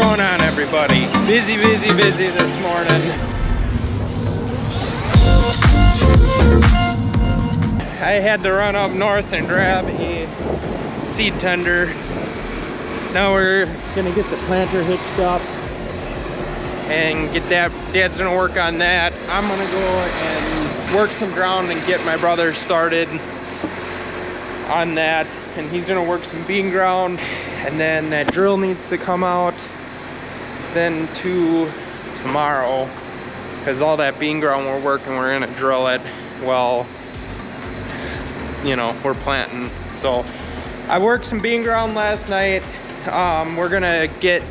going on, everybody? Busy this morning. I had to run up north and grab a seed tender. Now we're gonna get the planter hitched up and get that. Dad's gonna work on that. I'm gonna go and work some ground and get my brother started on that, and he's gonna work some bean ground, and then that drill needs to come out then tomorrow, because all that bean ground we're working, we're gonna drill it while, you know, we're planting. So I worked some bean ground last night. We're gonna get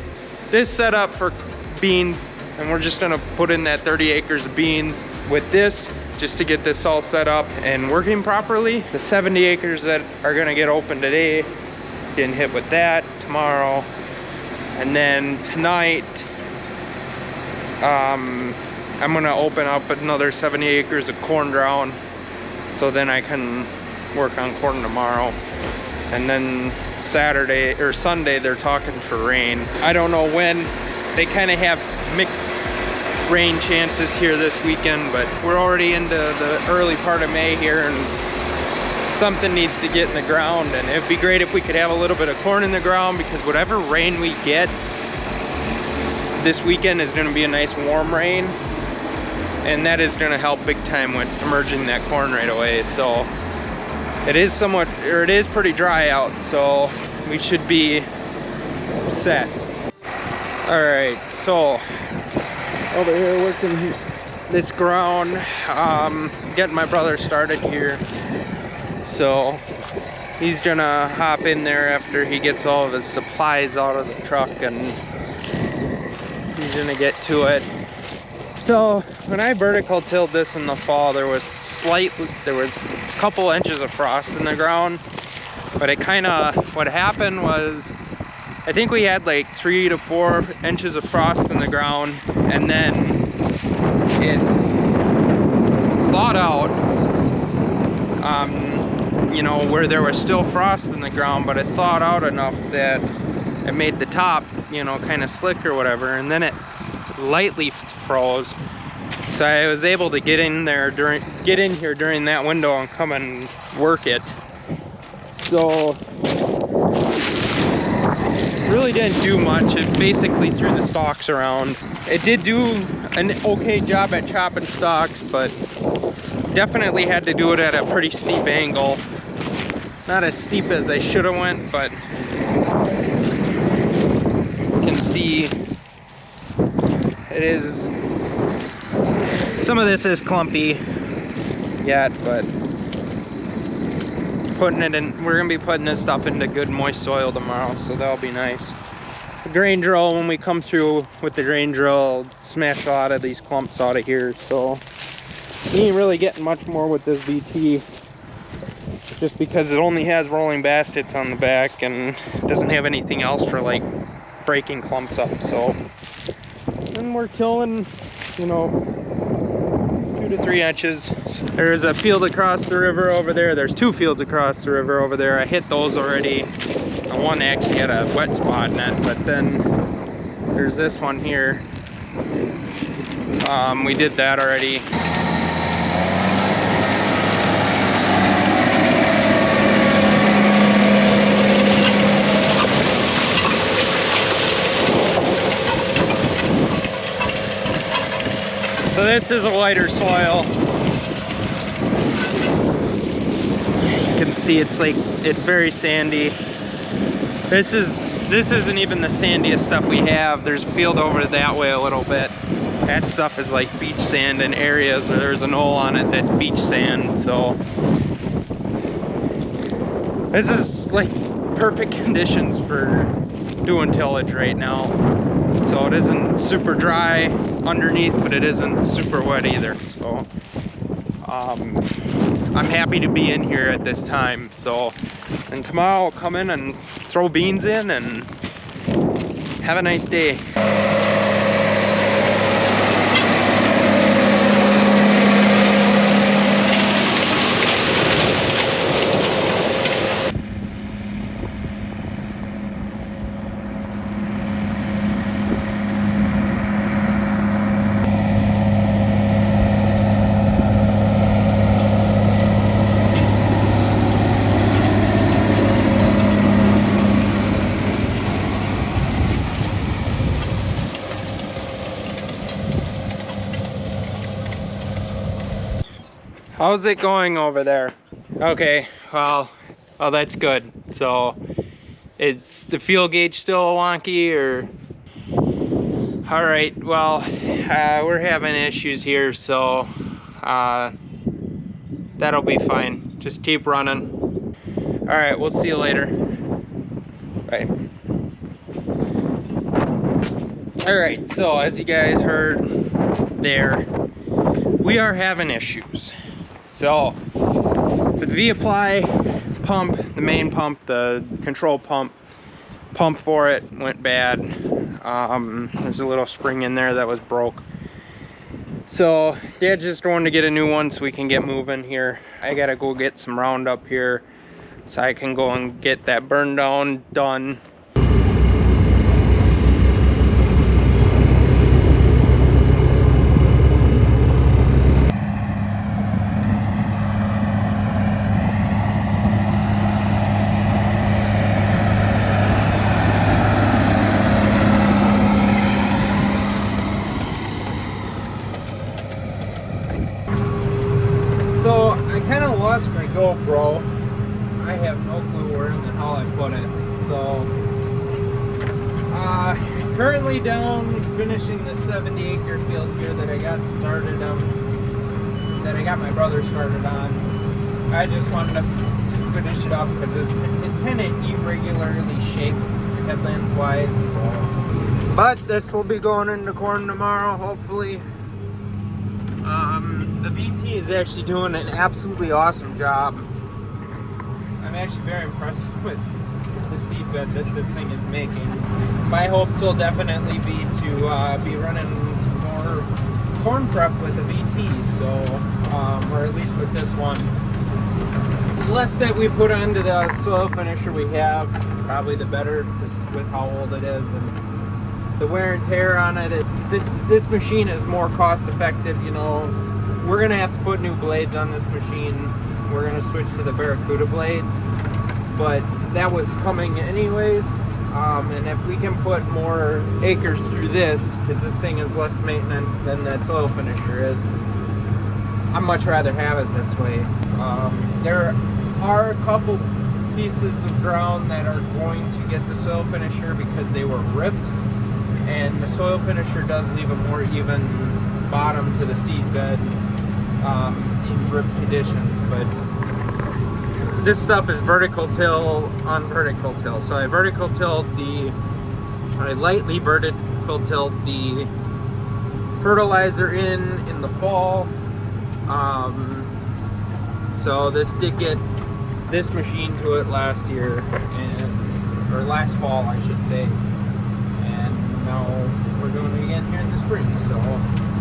this set up for beans, and we're just gonna put in that 30 acres of beans with this, just to get this all set up and working properly. The 70 acres that are gonna get open today, getting hit with that tomorrow. And then tonight, I'm gonna open up another 70 acres of corn ground, so then I can work on corn tomorrow. And then Saturday or Sunday, they're talking for rain. I don't know when. They kind of have mixed rain chances here this weekend, but we're already into the early part of May here, and something needs to get in the ground. And it'd be great if we could have a little bit of corn in the ground, because whatever rain we get this weekend is going to be a nice warm rain, and that is going to help big time with emerging that corn right away. So it is pretty dry out, so we should be set. All right, so over here working this ground, getting my brother started here. So he's gonna hop in there after he gets all of his supplies out of the truck, and he's gonna get to it. So when I vertical tilled this in the fall, there was a couple inches of frost in the ground, but what happened was, I think we had like 3 to 4 inches of frost in the ground, and then it thawed out, you know, where there was still frost in the ground, but it thawed out enough that it made the top, you know, kind of slick or whatever, and then it lightly froze. So I was able to get in here during that window and come and work it. So really didn't do much. It basically threw the stalks around. It did do an okay job at chopping stalks, but definitely had to do it at a pretty steep angle. Not as steep as I should have went, but you can see it is, some of this is clumpy yet, but putting it in, we're gonna be putting this stuff into good moist soil tomorrow, so that'll be nice. The grain drill, when we come through with the grain drill, smash a lot of these clumps out of here. So we ain't really getting much more with this VT, just because it only has rolling baskets on the back and doesn't have anything else for like breaking clumps up. So then we're tilling, you know, 2 to 3 inches. There's a field across the river over there. There's 2 fields across the river over there. I hit those already. One actually had a wet spot in it, but then there's this one here. We did that already. So this is a lighter soil. You can see it's very sandy. This isn't even the sandiest stuff we have. There's a field over that way a little bit. That stuff is like beach sand in areas where there's a knoll on it that's beach sand. So this is like perfect conditions for doing tillage right now. So it isn't super dry underneath, but it isn't super wet either. So I'm happy to be in here at this time. So, and tomorrow I'll come in and throw beans in and have a nice day. How's it going over there? Okay, well, that's good. So, is the fuel gauge still wonky or? All right, well, we're having issues here, so that'll be fine. Just keep running. All right, we'll see you later. Bye. All right, so as you guys heard there, we are having issues. So for the V-Apply pump, the main pump, the control pump for it went bad. There's a little spring in there that was broke. So Dad's just going to get a new one so we can get moving here. I gotta go get some Roundup here so I can go and get that burn down done. So I kind of lost my GoPro. I have no clue where in the hell I put it. So currently down finishing the 70-acre field here that I got started that I got my brother started on. I just wanted to finish it up because it's kind of irregularly shaped headlands wise. So. But this will be going into corn tomorrow, hopefully. The VT is actually doing an absolutely awesome job. I'm actually very impressed with the seedbed that this thing is making. My hopes will definitely be to be running more corn prep with the VT, so or at least with this one. The less that we put onto the soil finisher we have, probably the better, just with how old it is and the wear and tear on it. This machine is more cost effective, you know. We're gonna have to put new blades on this machine. We're gonna switch to the Barracuda blades, but that was coming anyways. And if we can put more acres through this, because this thing is less maintenance than that soil finisher is, I'd much rather have it this way. There are a couple pieces of ground that are going to get the soil finisher because they were ripped, and the soil finisher does leave a more even bottom to the seed bed in ripped conditions. But this stuff is vertical till on vertical till. So I lightly vertical tilled the fertilizer in the fall. So this did get this machine to it last year, or last fall I should say. Now we're doing it again here in the spring, so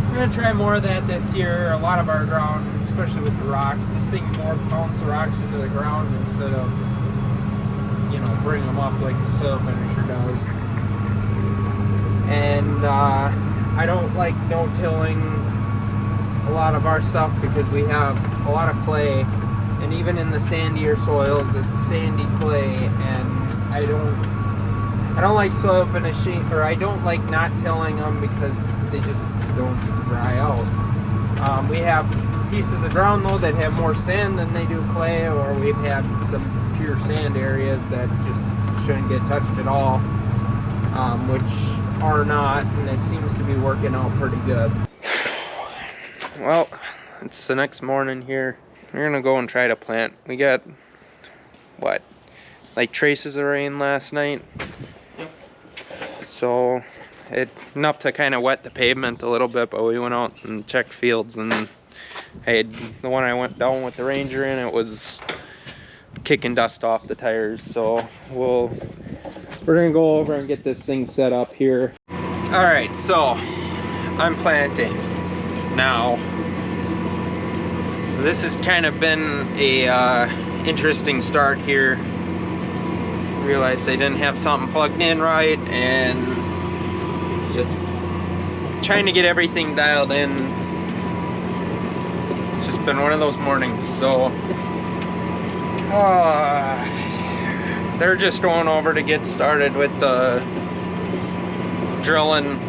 we're gonna try more of that this year. A lot of our ground, especially with the rocks, this thing more pounds the rocks into the ground instead of, you know, bring them up like the soil finisher does. And I don't like no-tilling a lot of our stuff because we have a lot of clay, and even in the sandier soils it's sandy clay, and I don't like soil finishing, or I don't like not tilling them because they just don't dry out. We have pieces of ground though that have more sand than they do clay, or we've had some pure sand areas that just shouldn't get touched at all, which are not, and it seems to be working out pretty good. Well, it's the next morning here. We're gonna go and try to plant. We got, what, like traces of rain last night? So enough to kind of wet the pavement a little bit, but we went out and checked fields, and the one I went down with the Ranger in, it was kicking dust off the tires. So we're gonna go over and get this thing set up here. All right, so I'm planting now. So this has kind of been a interesting start here. Realized they didn't have something plugged in right, and just trying to get everything dialed in. It's just been one of those mornings. So they're just going over to get started with the drilling,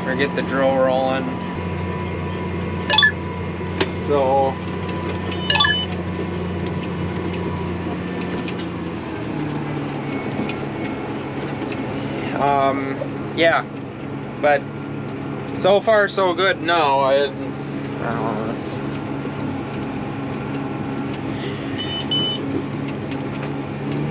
or get the drill rolling. So yeah, but so far so good. No, I don't know.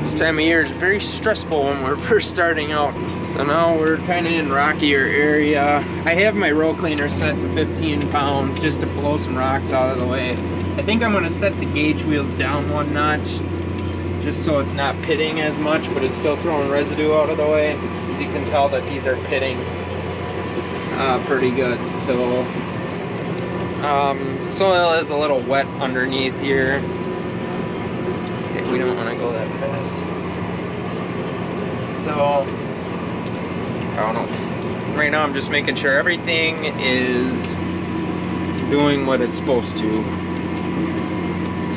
This time of year is very stressful when we're first starting out. So now we're kind of in rockier area. I have my row cleaner set to 15 pounds just to blow some rocks out of the way. I think I'm going to set the gauge wheels down one notch just so it's not pitting as much, but it's still throwing residue out of the way. As you can tell that these are pitting pretty good. So soil is a little wet underneath here. Okay, we don't want to go that fast. So I don't know. Right now I'm just making sure everything is doing what it's supposed to.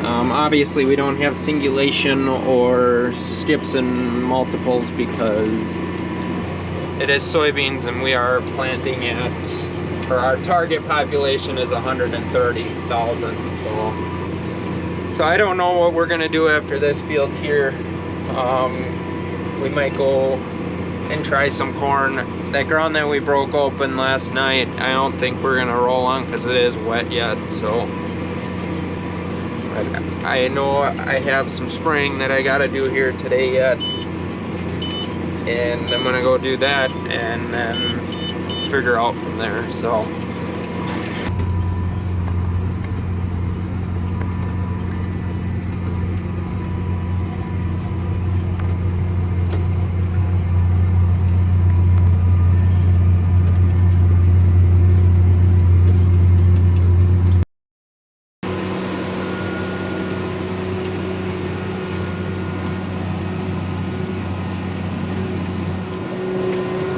Obviously we don't have singulation or skips and multiples because it is soybeans and we are planting at, or our target population is 130,000. So I don't know what we're gonna do after this field here. We might go and try some corn. That ground that we broke open last night, I don't think we're gonna roll on because it is wet yet. So I know I have some spraying that I gotta do here today yet, and I'm gonna go do that and then figure out from there. So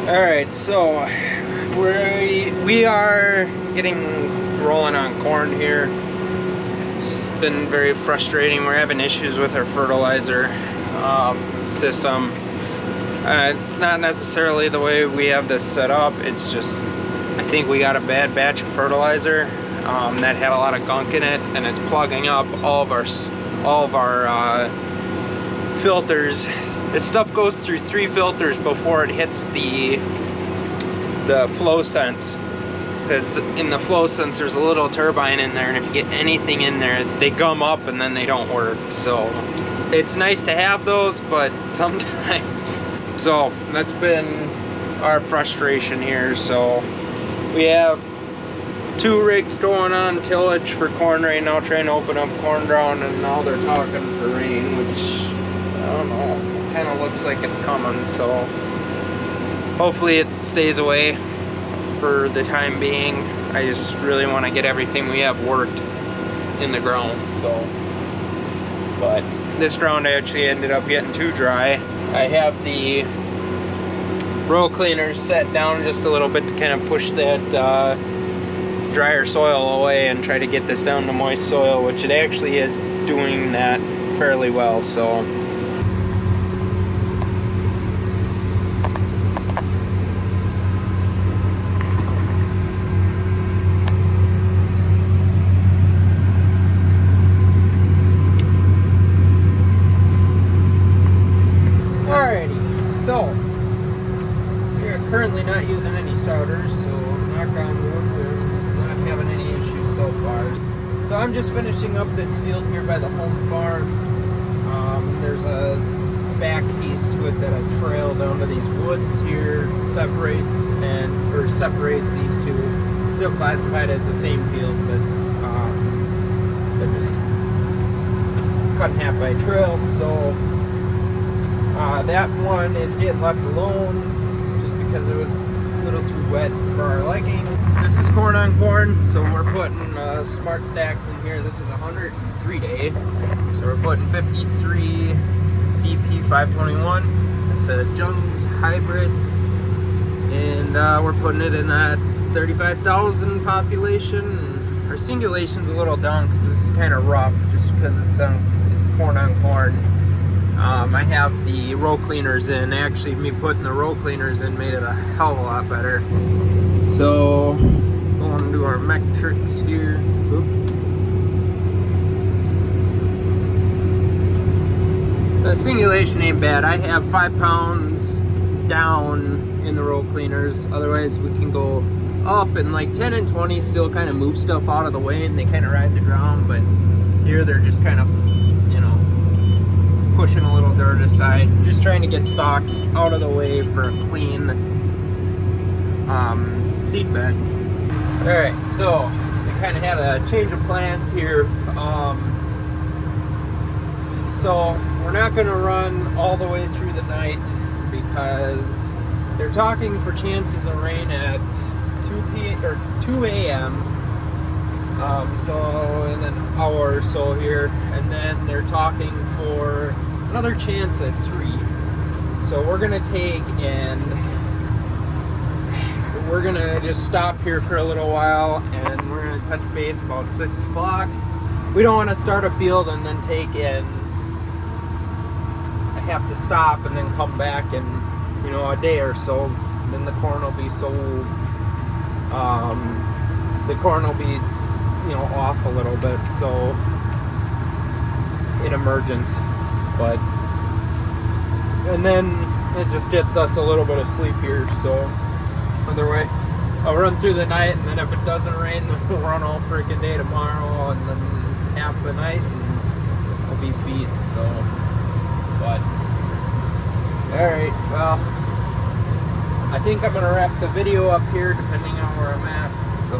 alright, so we are getting rolling on corn here. It's been very frustrating. We're having issues with our fertilizer system. It's not necessarily the way we have this set up. It's just, I think we got a bad batch of fertilizer that had a lot of gunk in it, and it's plugging up all of our filters. This stuff goes through 3 filters before it hits the flow sense, because in the flow sense there's a little turbine in there, and if you get anything in there they gum up and then they don't work. So it's nice to have those, but sometimes. So that's been our frustration here. So we have 2 rigs going on tillage for corn right now, trying to open up corn ground, and now they're talking for rain, which I don't know, kind of looks like it's coming. So hopefully it stays away for the time being. I just really want to get everything we have worked in the ground. So, but this ground actually ended up getting too dry. I have the row cleaners set down just a little bit to kind of push that drier soil away and try to get this down to moist soil, which it actually is doing that fairly well. So currently not using any starters, so knock on wood, we're not having any issues so far. So I'm just finishing up this field here by the home farm. There's a back piece to it that I trail down to these woods here, separates these two. Still classified as the same field, but they're just cut in half by a trail. So that one is getting left alone because it was a little too wet for our liking. This is corn on corn, so we're putting smart stacks in here. This is 103 day, so we're putting 53 DP 521. It's a Jungs hybrid, and we're putting it in that 35,000 population. Our singulation's a little down because this is kind of rough, just because it's corn on corn. I have the row cleaners in. Actually, me putting the row cleaners in made it a hell of a lot better. So, going to do our metrics here. Oop. The singulation ain't bad. I have 5 pounds down in the row cleaners. Otherwise we can go up, and like 10 and 20 still kind of move stuff out of the way and they kind of ride the ground, but here they're just kind of, you know, pushing a little dirt aside, just trying to get stalks out of the way for a clean seed bed. Alright, so we kind of had a change of plans here. So we're not going to run all the way through the night because they're talking for chances of rain at 2 a.m. So in an hour or so here, and then they're talking for another chance at 3. So we're gonna take and we're gonna just stop here for a little while, and we're gonna touch base about 6 o'clock. We don't want to start a field and then take and have to stop and then come back in, you know, a day or so. Then the corn will be so you know, off a little bit, so in emergence, but and then it just gets us a little bit of sleep here. So otherwise I'll run through the night, and then if it doesn't rain, we'll run all freaking day tomorrow, and then half the night, and I'll be beat. So, but alright, well, I think I'm gonna wrap the video up here depending on where I'm at. So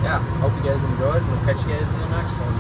yeah, hope you guys enjoyed, and we'll catch you guys in the next one.